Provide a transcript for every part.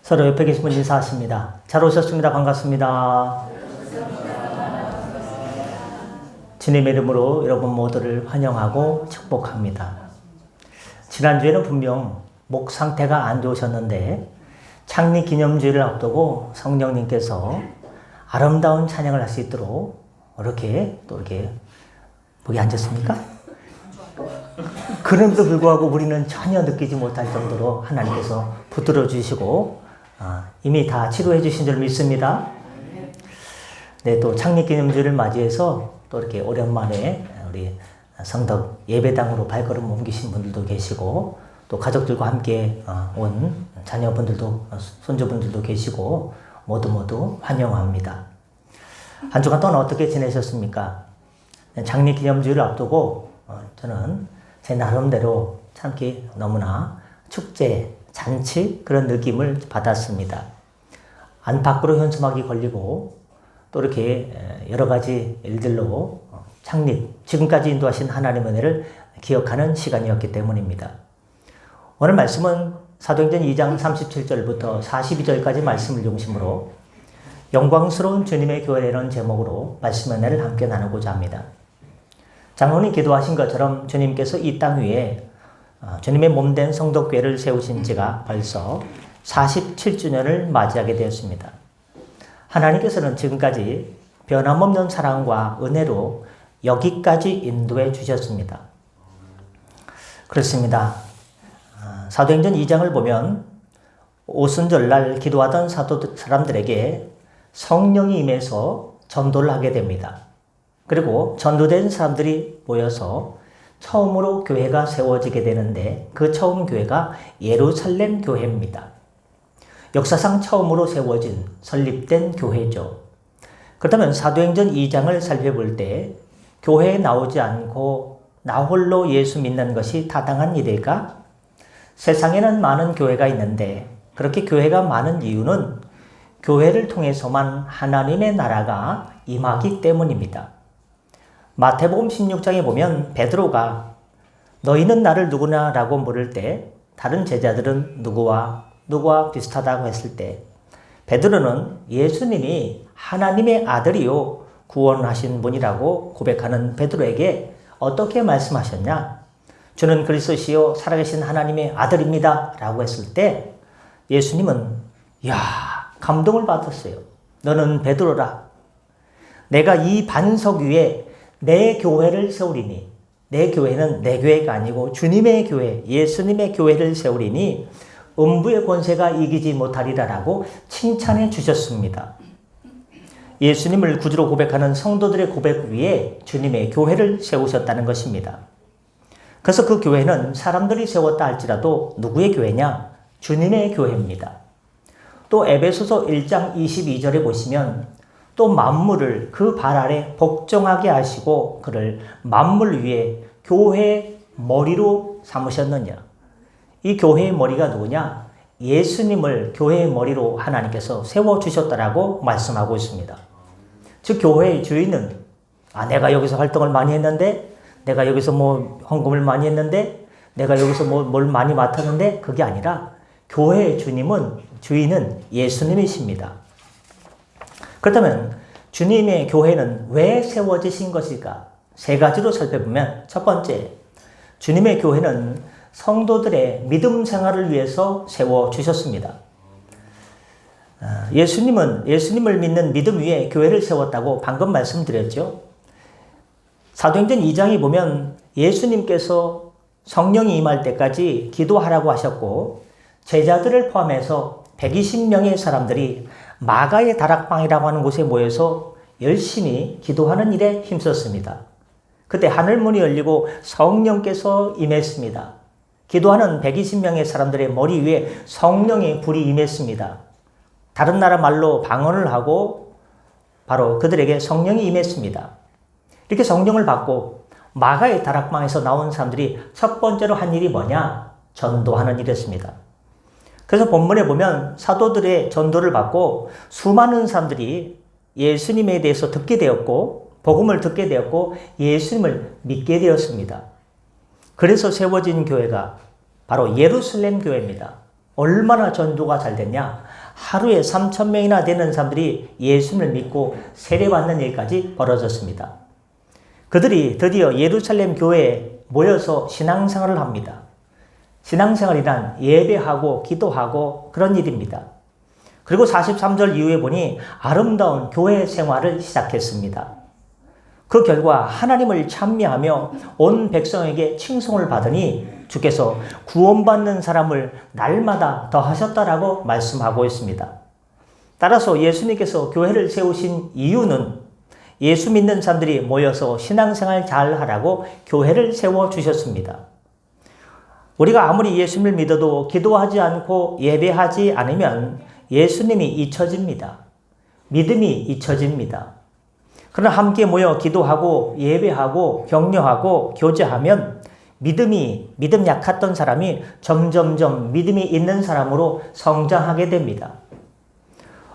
서로 옆에 계신 분 인사하십니다. 잘 오셨습니다. 반갑습니다. 주님의 이름으로 여러분 모두를 환영하고 축복합니다. 지난주에는 분명 목 상태가 안 좋으셨는데 창립 기념주일을 앞두고 성령님께서 아름다운 찬양을 할 수 있도록 이렇게 거기 앉았습니까? 그럼에도 불구하고 우리는 전혀 느끼지 못할 정도로 하나님께서 붙들어 주시고 이미 다 치료해 주신 줄 믿습니다. 네, 또 창립기념주를 맞이해서 또 이렇게 오랜만에 우리 성덕 예배당으로 발걸음 옮기신 분들도 계시고 또 가족들과 함께 온 자녀분들도 손주분들도 계시고 모두 환영합니다. 한 주간 동안 어떻게 지내셨습니까? 창립기념주를 앞두고 저는 제 나름대로 참 너무나 축제, 잔치 그런 느낌을 받았습니다. 안팎으로 현수막이 걸리고 또 이렇게 여러 가지 일들로 창립, 지금까지 인도하신 하나님의 은혜를 기억하는 시간이었기 때문입니다. 오늘 말씀은 사도행전 2장 37절부터 42절까지 말씀을 중심으로 영광스러운 주님의 교회라는 제목으로 말씀의 은혜를 함께 나누고자 합니다. 장로님 기도하신 것처럼 주님께서 이 땅 위에 주님의 몸된 성덕교회를 세우신 지가 벌써 47주년을 맞이하게 되었습니다. 하나님께서는 지금까지 변함없는 사랑과 은혜로 여기까지 인도해 주셨습니다. 그렇습니다. 사도행전 2장을 보면 오순절날 기도하던 사람들에게 성령이 임해서 전도를 하게 됩니다. 그리고 전도된 사람들이 모여서 처음으로 교회가 세워지게 되는데 그 처음 교회가 예루살렘 교회입니다. 역사상 처음으로 세워진 설립된 교회죠. 그렇다면 사도행전 2장을 살펴볼 때 교회에 나오지 않고 나 홀로 예수 믿는 것이 타당한 일일까? 세상에는 많은 교회가 있는데 그렇게 교회가 많은 이유는 교회를 통해서만 하나님의 나라가 임하기 때문입니다. 마태복음 16장에 보면 베드로가 너희는 나를 누구냐 라고 물을 때 다른 제자들은 누구와 비슷하다고 했을 때 베드로는 예수님이 하나님의 아들이요 구원하신 분이라고 고백하는 베드로에게 어떻게 말씀하셨냐? 주는 그리스도시요 살아계신 하나님의 아들입니다 라고 했을 때 예수님은 감동을 받았어요. 너는 베드로라. 내가 이 반석 위에 내 교회를 세우리니 내 교회는 내 교회가 아니고 주님의 교회, 예수님의 교회를 세우리니 음부의 권세가 이기지 못하리라라고 칭찬해 주셨습니다. 예수님을 구주로 고백하는 성도들의 고백 위에 주님의 교회를 세우셨다는 것입니다. 그래서 그 교회는 사람들이 세웠다 할지라도 누구의 교회냐? 주님의 교회입니다. 또 에베소서 1장 22절에 보시면 또 만물을 그 발 아래 복종하게 하시고 그를 만물 위에 교회의 머리로 삼으셨느냐. 이 교회의 머리가 누구냐? 예수님을 교회의 머리로 하나님께서 세워주셨다라고 말씀하고 있습니다. 즉 교회의 주인은 내가 여기서 활동을 많이 했는데 내가 여기서 헌금을 많이 했는데 내가 여기서 뭘 많이 맡았는데 그게 아니라 교회의 주인은 예수님이십니다. 그렇다면 주님의 교회는 왜 세워지신 것일까? 세 가지로 살펴보면 첫 번째, 주님의 교회는 성도들의 믿음 생활을 위해서 세워주셨습니다. 예수님을 믿는 믿음 위에 교회를 세웠다고 방금 말씀드렸죠. 사도행전 2장에 보면 예수님께서 성령이 임할 때까지 기도하라고 하셨고 제자들을 포함해서 120명의 사람들이 마가의 다락방이라고 하는 곳에 모여서 열심히 기도하는 일에 힘썼습니다. 그때 하늘문이 열리고 성령께서 임했습니다. 기도하는 120명의 사람들의 머리 위에 성령의 불이 임했습니다. 다른 나라 말로 방언을 하고 바로 그들에게 성령이 임했습니다. 이렇게 성령을 받고 마가의 다락방에서 나온 사람들이 첫 번째로 한 일이 뭐냐? 전도하는 일이었습니다. 그래서 본문에 보면 사도들의 전도를 받고 수많은 사람들이 예수님에 대해서 듣게 되었고 복음을 듣게 되었고 예수님을 믿게 되었습니다. 그래서 세워진 교회가 바로 예루살렘 교회입니다. 얼마나 전도가 잘 됐냐? 하루에 3,000명이나 되는 사람들이 예수님을 믿고 세례받는 일까지 벌어졌습니다. 그들이 드디어 예루살렘 교회에 모여서 신앙생활을 합니다. 신앙생활이란 예배하고 기도하고 그런 일입니다. 그리고 43절 이후에 보니 아름다운 교회 생활을 시작했습니다. 그 결과 하나님을 찬미하며 온 백성에게 칭송을 받으니 주께서 구원받는 사람을 날마다 더하셨다라고 말씀하고 있습니다. 따라서 예수님께서 교회를 세우신 이유는 예수 믿는 사람들이 모여서 신앙생활 잘 하라고 교회를 세워주셨습니다. 우리가 아무리 예수님을 믿어도 기도하지 않고 예배하지 않으면 예수님이 잊혀집니다. 믿음이 잊혀집니다. 그러나 함께 모여 기도하고 예배하고 격려하고 교제하면 믿음 약했던 사람이 점점점 믿음이 있는 사람으로 성장하게 됩니다.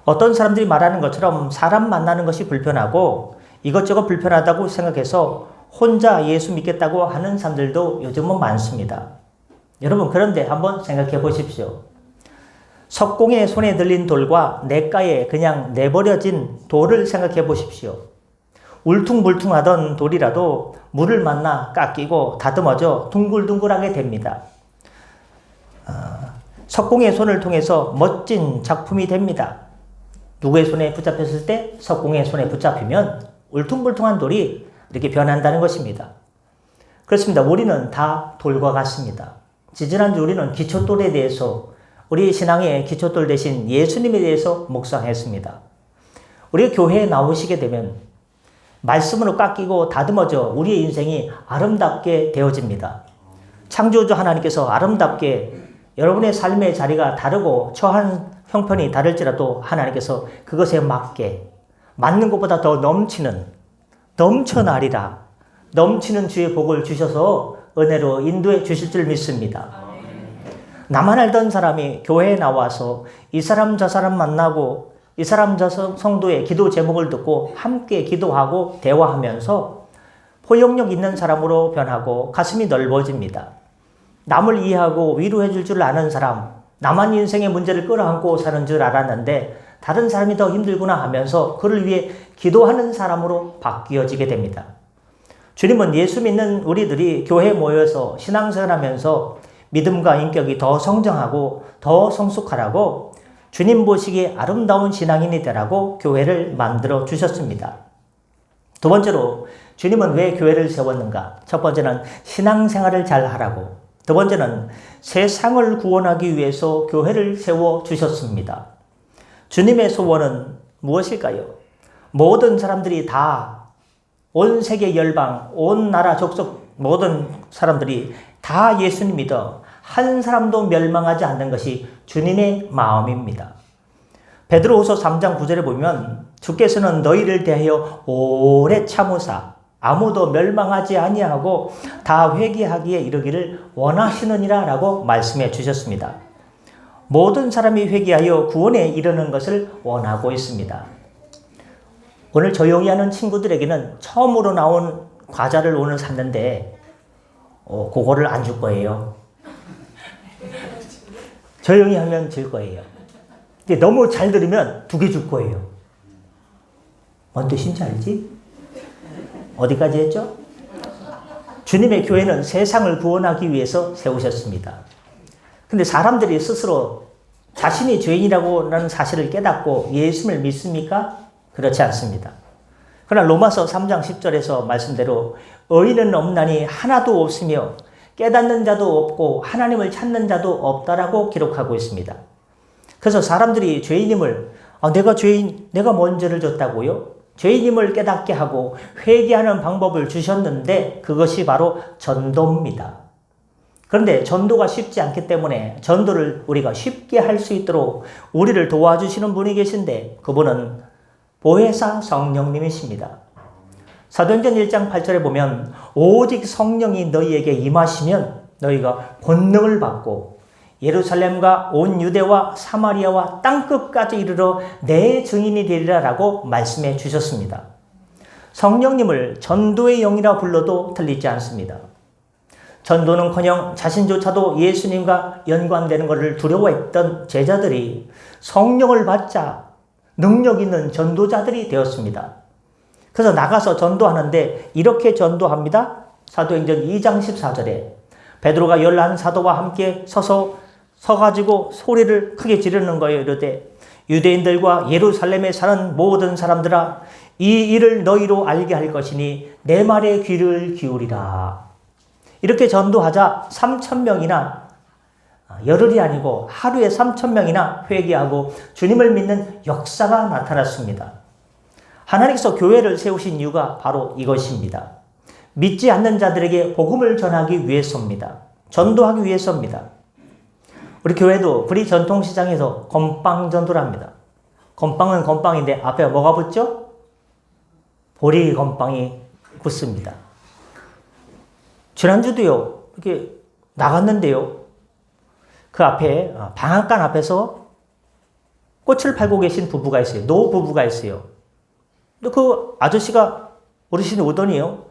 어떤 사람들이 말하는 것처럼 사람 만나는 것이 불편하고 이것저것 불편하다고 생각해서 혼자 예수 믿겠다고 하는 사람들도 요즘은 많습니다. 여러분, 그런데 한번 생각해 보십시오. 석공의 손에 들린 돌과 냇가에 그냥 내버려진 돌을 생각해 보십시오. 울퉁불퉁하던 돌이라도 물을 만나 깎이고 다듬어져 둥글둥글하게 됩니다. 석공의 손을 통해서 멋진 작품이 됩니다. 누구의 손에 붙잡혔을 때 석공의 손에 붙잡히면 울퉁불퉁한 돌이 이렇게 변한다는 것입니다. 그렇습니다. 우리는 다 돌과 같습니다. 지지난주 우리는 기초돌에 대해서 우리 신앙의 기초돌 대신 예수님에 대해서 묵상했습니다. 우리가 교회에 나오시게 되면 말씀으로 깎이고 다듬어져 우리의 인생이 아름답게 되어집니다. 창조주 하나님께서 아름답게 여러분의 삶의 자리가 다르고 처한 형편이 다를지라도 하나님께서 그것에 맞게 맞는 것보다 더 넘쳐나리라 넘치는 주의 복을 주셔서 은혜로 인도해 주실 줄 믿습니다. 나만 알던 사람이 교회에 나와서 이 사람 저 사람 만나고 이 사람 저 성도의 기도 제목을 듣고 함께 기도하고 대화하면서 포용력 있는 사람으로 변하고 가슴이 넓어집니다. 남을 이해하고 위로해 줄 줄 아는 사람, 나만 인생의 문제를 끌어안고 사는 줄 알았는데 다른 사람이 더 힘들구나 하면서 그를 위해 기도하는 사람으로 바뀌어지게 됩니다. 주님은 예수 믿는 우리들이 교회에 모여서 신앙생활하면서 믿음과 인격이 더 성장하고 더 성숙하라고 주님 보시기에 아름다운 신앙인이 되라고 교회를 만들어 주셨습니다. 두 번째로 주님은 왜 교회를 세웠는가? 첫 번째는 신앙생활을 잘 하라고, 두 번째는 세상을 구원하기 위해서 교회를 세워 주셨습니다. 주님의 소원은 무엇일까요? 모든 사람들이 다, 온 세계 열방, 온 나라 족속 모든 사람들이 다 예수님 믿어 한 사람도 멸망하지 않는 것이 주님의 마음입니다. 베드로후서 3장 9절에 보면 주께서는 너희를 대하여 오래 참으사 아무도 멸망하지 아니하고 다 회개하기에 이르기를 원하시느니라 라고 말씀해 주셨습니다. 모든 사람이 회개하여 구원에 이르는 것을 원하고 있습니다. 오늘 조용히 하는 친구들에게는 처음으로 나온 과자를 오늘 샀는데 그거를 안 줄 거예요. 조용히 하면 줄 거예요. 근데 너무 잘 들으면 2개 줄 거예요. 뭔 뜻인지 알지? 어디까지 했죠? 주님의 교회는 세상을 구원하기 위해서 세우셨습니다. 근데 사람들이 스스로 자신이 죄인이라고는 사실을 깨닫고 예수를 믿습니까? 그렇지 않습니다. 그러나 로마서 3장 10절에서 말씀대로 의인은 없나니 하나도 없으며 깨닫는 자도 없고 하나님을 찾는 자도 없다라고 기록하고 있습니다. 그래서 사람들이 죄인임을 내가 뭔 죄를 졌다고요? 죄인임을 깨닫게 하고 회개하는 방법을 주셨는데 그것이 바로 전도입니다. 그런데 전도가 쉽지 않기 때문에 전도를 우리가 쉽게 할 수 있도록 우리를 도와주시는 분이 계신데 그분은 보혜사 성령님이십니다. 사도행전 1장 8절에 보면 오직 성령이 너희에게 임하시면 너희가 권능을 받고 예루살렘과 온 유대와 사마리아와 땅끝까지 이르러 내 증인이 되리라 라고 말씀해 주셨습니다. 성령님을 전도의 영이라 불러도 틀리지 않습니다. 전도는커녕 자신조차도 예수님과 연관되는 것을 두려워했던 제자들이 성령을 받자 능력 있는 전도자들이 되었습니다. 그래서 나가서 전도하는데 이렇게 전도합니다. 사도행전 2장 14절에 베드로가 11사도와 함께 서가지고 소리를 크게 지르는 거예요. 이르되 유대인들과 예루살렘에 사는 모든 사람들아, 이 일을 너희로 알게 할 것이니 내 말에 귀를 기울이라. 이렇게 전도하자 3,000명이나, 열흘이 아니고 하루에 3,000명이나 회개하고 주님을 믿는 역사가 나타났습니다. 하나님께서 교회를 세우신 이유가 바로 이것입니다. 믿지 않는 자들에게 복음을 전하기 위해서입니다. 전도하기 위해서입니다. 우리 교회도 구리 전통시장에서 건빵 전도를 합니다. 건빵은 건빵인데 앞에 뭐가 붙죠? 보리 건빵이 붙습니다. 지난주도요, 이렇게 나갔는데요, 그 앞에, 방앗간 앞에서 꽃을 팔고 계신 부부가 있어요. 노 부부가 있어요. 근데 그 아저씨가 어르신이 오더니요,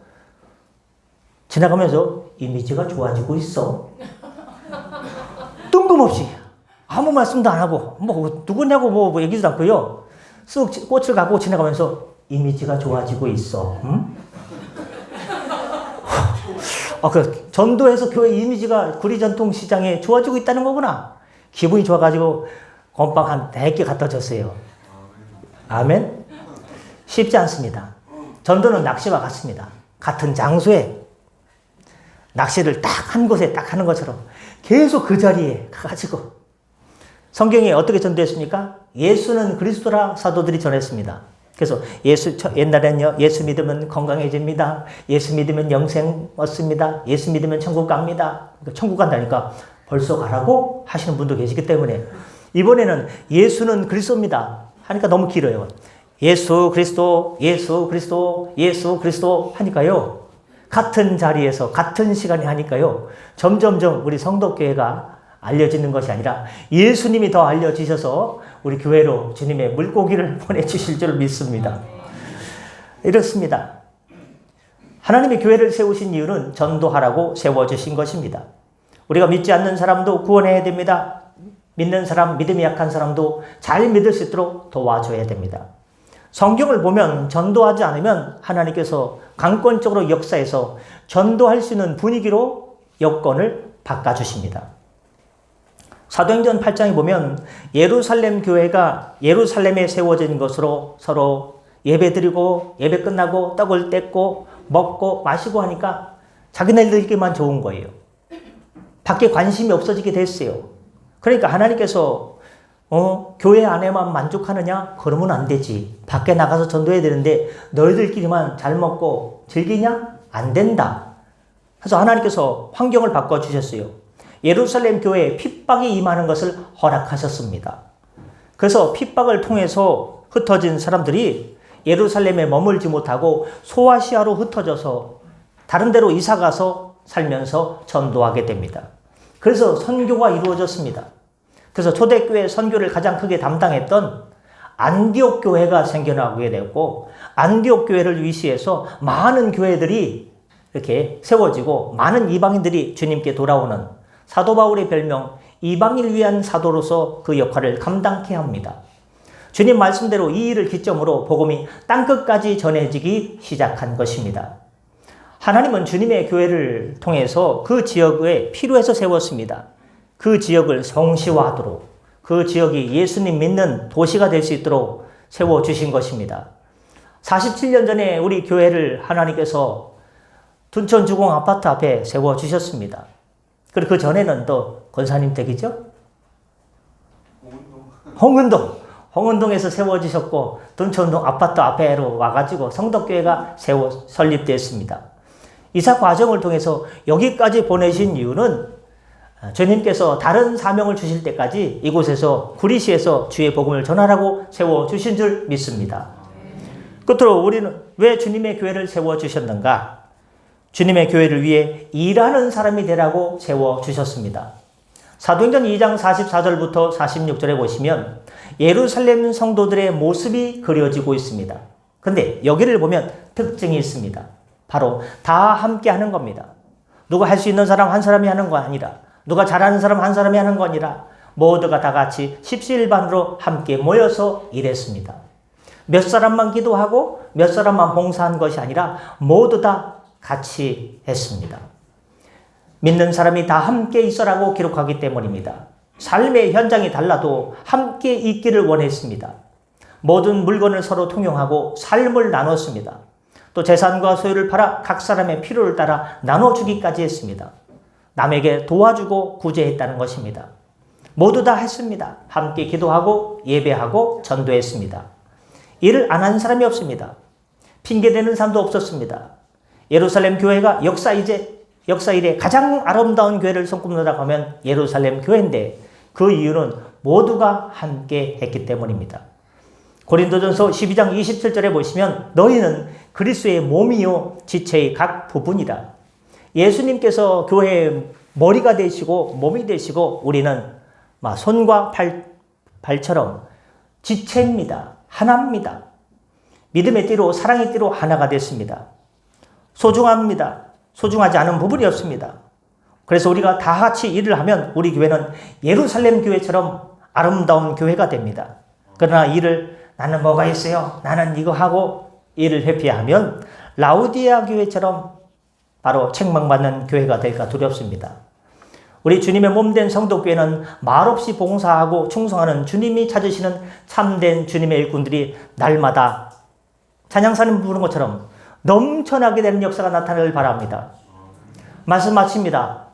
지나가면서 이미지가 좋아지고 있어. 뜬금없이 아무 말씀도 안 하고 뭐 누구냐고 뭐 얘기도 않고요. 쓱 꽃을 갖고 지나가면서 이미지가 좋아지고 있어. 응? 그 전도에서 교회 이미지가 구리 전통시장에 좋아지고 있다는 거구나. 기분이 좋아가지고 건빵 한 100개 갖다 줬어요. 아멘? 쉽지 않습니다. 전도는 낚시와 같습니다. 같은 장소에 낚시를 딱 한 곳에 딱 하는 것처럼 계속 그 자리에 가가지고, 성경에 어떻게 전도했습니까? 예수는 그리스도라 사도들이 전했습니다. 그래서 옛날에는요, 예수 믿으면 건강해집니다. 예수 믿으면 영생 얻습니다. 예수 믿으면 천국 갑니다. 그러니까 천국 간다니까 벌써 가라고 하시는 분도 계시기 때문에, 이번에는 예수는 그리스도입니다 하니까 너무 길어요. 예수 그리스도, 예수 그리스도, 예수 그리스도 하니까요, 같은 자리에서 같은 시간에 하니까요, 점점점 우리 성도교회가 알려지는 것이 아니라 예수님이 더 알려지셔서 우리 교회로 주님의 물고기를 보내주실 줄 믿습니다. 이렇습니다. 하나님의 교회를 세우신 이유는 전도하라고 세워주신 것입니다. 우리가 믿지 않는 사람도 구원해야 됩니다. 믿는 사람, 믿음이 약한 사람도 잘 믿을 수 있도록 도와줘야 됩니다. 성경을 보면 전도하지 않으면 하나님께서 강권적으로 역사해서 전도할 수 있는 분위기로 여건을 바꿔주십니다. 사도행전 8장에 보면 예루살렘 교회가 예루살렘에 세워진 것으로 서로 예배드리고 예배 끝나고 떡을 뗐고 먹고 마시고 하니까 자기네들끼리만 좋은 거예요. 밖에 관심이 없어지게 됐어요. 그러니까 하나님께서 교회 안에만 만족하느냐? 그러면 안 되지. 밖에 나가서 전도해야 되는데 너희들끼리만 잘 먹고 즐기냐? 안 된다. 그래서 하나님께서 환경을 바꿔주셨어요. 예루살렘 교회에 핍박이 임하는 것을 허락하셨습니다. 그래서 핍박을 통해서 흩어진 사람들이 예루살렘에 머물지 못하고 소아시아로 흩어져서 다른 데로 이사가서 살면서 전도하게 됩니다. 그래서 선교가 이루어졌습니다. 그래서 초대교회 선교를 가장 크게 담당했던 안디옥 교회가 생겨나게 되었고, 안디옥 교회를 위시해서 많은 교회들이 이렇게 세워지고 많은 이방인들이 주님께 돌아오는, 사도 바울의 별명 이방인을 위한 사도로서 그 역할을 감당케 합니다. 주님 말씀대로 이 일을 기점으로 복음이 땅끝까지 전해지기 시작한 것입니다. 하나님은 주님의 교회를 통해서 그 지역에 필요해서 세웠습니다. 그 지역을 성시화하도록, 그 지역이 예수님 믿는 도시가 될 수 있도록 세워주신 것입니다. 47년 전에 우리 교회를 하나님께서 둔천주공 아파트 앞에 세워주셨습니다. 그리고 그 전에는 또 권사님 댁이죠? 홍은동에서 세워주셨고, 둔천동 아파트 앞에로 와가지고 성덕교회가 설립됐습니다. 이사 과정을 통해서 여기까지 보내신 이유는 주님께서 다른 사명을 주실 때까지 이곳에서 구리시에서 주의 복음을 전하라고 세워주신 줄 믿습니다. 끝으로 우리는 왜 주님의 교회를 세워주셨는가? 주님의 교회를 위해 일하는 사람이 되라고 세워주셨습니다. 사도행전 2장 44절부터 46절에 보시면 예루살렘 성도들의 모습이 그려지고 있습니다. 그런데 여기를 보면 특징이 있습니다. 바로 다 함께 하는 겁니다. 누가 할 수 있는 사람 한 사람이 하는 거 아니라, 누가 잘하는 사람 한 사람이 하는 거 아니라 모두가 다 같이 십시일반으로 함께 모여서 일했습니다. 몇 사람만 기도하고 몇 사람만 봉사한 것이 아니라 모두 다 같이 했습니다. 믿는 사람이 다 함께 있어라고 기록하기 때문입니다. 삶의 현장이 달라도 함께 있기를 원했습니다. 모든 물건을 서로 통용하고 삶을 나눴습니다. 또 재산과 소유를 팔아 각 사람의 필요를 따라 나눠주기까지 했습니다. 남에게 도와주고 구제했다는 것입니다. 모두 다 했습니다. 함께 기도하고 예배하고 전도했습니다. 일을 안 한 사람이 없습니다. 핑계대는 사람도 없었습니다. 예루살렘 교회가 역사일에 가장 아름다운 교회를 손꼽는다고 하면 예루살렘 교회인데 그 이유는 모두가 함께 했기 때문입니다. 고린도전서 12장 27절에 보시면 너희는 그리스도의 몸이요 지체의 각 부분이라. 예수님께서 교회의 머리가 되시고 몸이 되시고 우리는 손과 발처럼 지체입니다. 하나입니다. 믿음의 띠로 사랑의 띠로 하나가 됐습니다. 소중합니다. 소중하지 않은 부분이 없습니다. 그래서 우리가 다 같이 일을 하면 우리 교회는 예루살렘 교회처럼 아름다운 교회가 됩니다. 그러나 나는 뭐가 있어요? 나는 이거 하고 일을 회피하면 라우디아 교회처럼 바로 책망받는 교회가 될까 두렵습니다. 우리 주님의 몸된 성도교회는 말없이 봉사하고 충성하는 주님이 찾으시는 참된 주님의 일꾼들이 날마다 찬양사님 부르는 것처럼 넘쳐나게 되는 역사가 나타나길 바랍니다. 말씀 마칩니다.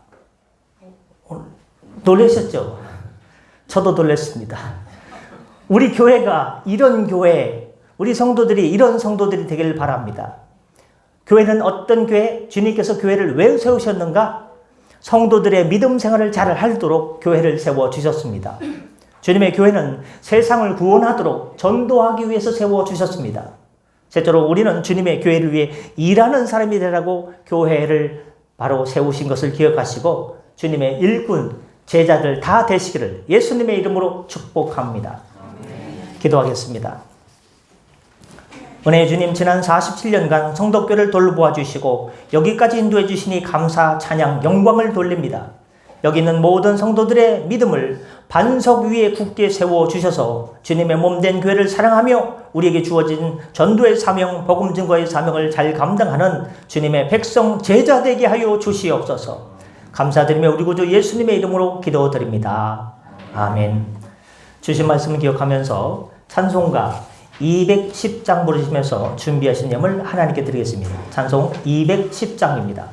놀라셨죠? 저도 놀랐습니다. 우리 교회가 이런 교회, 우리 성도들이 이런 성도들이 되길 바랍니다. 교회는 어떤 교회? 주님께서 교회를 왜 세우셨는가? 성도들의 믿음 생활을 잘 하도록 교회를 세워주셨습니다. 주님의 교회는 세상을 구원하도록 전도하기 위해서 세워주셨습니다. 셋째로 우리는 주님의 교회를 위해 일하는 사람이 되라고 교회를 바로 세우신 것을 기억하시고 주님의 일꾼, 제자들 다 되시기를 예수님의 이름으로 축복합니다. 기도하겠습니다. 은혜의 주님, 지난 47년간 성덕교를 돌보아 주시고 여기까지 인도해 주시니 감사, 찬양, 영광을 돌립니다. 여기 있는 모든 성도들의 믿음을 반석 위에 굳게 세워주셔서 주님의 몸된 교회를 사랑하며 우리에게 주어진 전도의 사명, 복음 증거의 사명을 잘 감당하는 주님의 백성 제자 되게 하여 주시옵소서. 감사드리며 우리 구주 예수님의 이름으로 기도드립니다. 아멘. 주신 말씀을 기억하면서 찬송가 210장 부르시면서 준비하신 예물 하나님께 드리겠습니다. 찬송 210장입니다.